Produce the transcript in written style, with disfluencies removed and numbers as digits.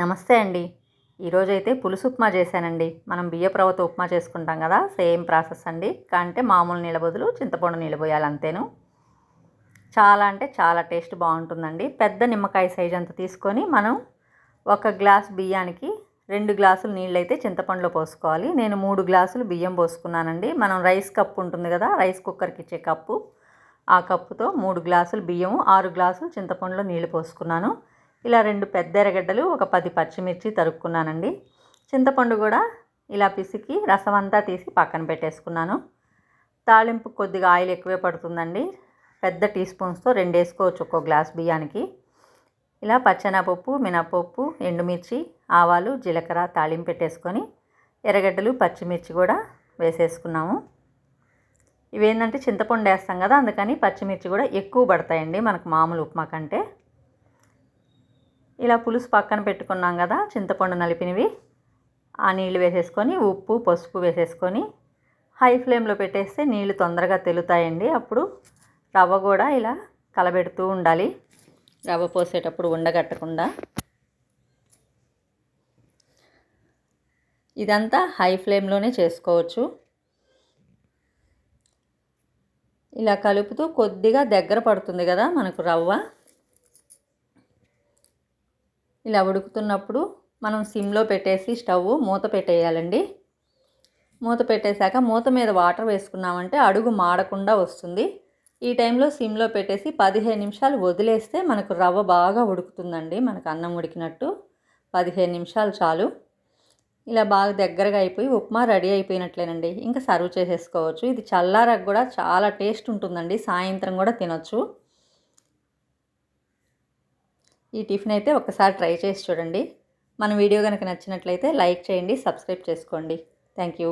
నమస్తే అండి. ఈరోజైతే పులుసు ఉప్మా చేశానండి. మనం బియ్యపు రవ్వతో ఉప్మా చేసుకుంటాం కదా, సేమ్ ప్రాసెస్ అండి. అంటే మామూలు నీళ్ళ బదులు చింతపండు నీళ్ళు పోయాలి అంతేను. చాలా అంటే చాలా టేస్ట్ బాగుంటుందండి. పెద్ద నిమ్మకాయ సైజ్ అంత తీసుకొని మనం 1 గ్లాస్ బియ్యానికి 2 గ్లాసులు నీళ్ళైతే చింతపండులో పోసుకోవాలి. నేను 3 గ్లాసులు బియ్యం పోసుకున్నానండి. మనం రైస్ కప్పు ఉంటుంది కదా, రైస్ కుక్కర్కి ఇచ్చే కప్పు, ఆ కప్పుతో 3 గ్లాసులు బియ్యము, 6 గ్లాసులు చింతపండులో నీళ్లు పోసుకున్నాను. ఇలా 2 పెద్ద ఎర్రగడ్డలు, ఒక 10 పచ్చిమిర్చి తరుక్కున్నానండి. చింతపండు కూడా ఇలా పిసికి రసం అంతా తీసి పక్కన పెట్టేసుకున్నాను. తాలింపు కొద్దిగా ఆయిల్ ఎక్కువే పడుతుందండి. పెద్ద టీ స్పూన్స్తో 2 వేసుకోవచ్చు ఒక్కో గ్లాస్ బియ్యానికి. ఇలా పచ్చెనపప్పు, మినపప్పు, ఎండుమిర్చి, ఆవాలు, జీలకర్ర తాలింపు పెట్టేసుకొని ఎర్రగడ్డలు, పచ్చిమిర్చి కూడా వేసేసుకున్నాము. ఇవేంటంటే చింతపండు వేస్తాం కదా, అందుకని పచ్చిమిర్చి కూడా ఎక్కువ పడతాయండి మనకు మామూలు ఉప్మా కంటే. ఇలా పులుసు పక్కన పెట్టుకున్నాం కదా, చింతపండు నలిపినవి, ఆ నీళ్ళు వేసేసుకొని ఉప్పు, పసుపు వేసేసుకొని హై ఫ్లేమ్లో పెట్టేస్తే నీళ్ళు తొందరగా తెలుతాయండి. అప్పుడు రవ్వ కూడా ఇలా కలబెడుతూ ఉండాలి, రవ్వ పోసేటప్పుడు ఉండగట్టకుండా. ఇదంతా హై ఫ్లేమ్లోనే చేసుకోవచ్చు. ఇలా కలుపుతూ కొద్దిగా దగ్గర పడుతుంది కదా మనకు రవ్వ. ఇలా ఉడుకుతున్నప్పుడు మనం సిమ్లో పెట్టేసి స్టవ్ మూత పెట్టేయాలండి. మూత పెట్టేశాక మూత మీద వాటర్ వేసుకున్నామంటే అడుగు మాడకుండా వస్తుంది. ఈ టైంలో సిమ్లో పెట్టేసి 15 నిమిషాలు వదిలేస్తే మనకు రవ్వ బాగా ఉడుకుతుందండి. మనకు అన్నం ఉడికినట్టు 15 నిమిషాలు చాలు. ఇలా బాగా దగ్గరగా అయిపోయి ఉప్మా రెడీ అయిపోయినట్లేనండి. ఇంకా సర్వ్ చేసేసుకోవచ్చు. ఇది చల్లారాక కూడా చాలా టేస్ట్ ఉంటుందండి. సాయంత్రం కూడా తినొచ్చు. ఈ టిఫిన్ అయితే ఒకసారి ట్రై చేసి చూడండి. మన వీడియో కనుక నచ్చినట్లయితే లైక్ చేయండి, సబ్స్క్రైబ్ చేసుకోండి. Thank you.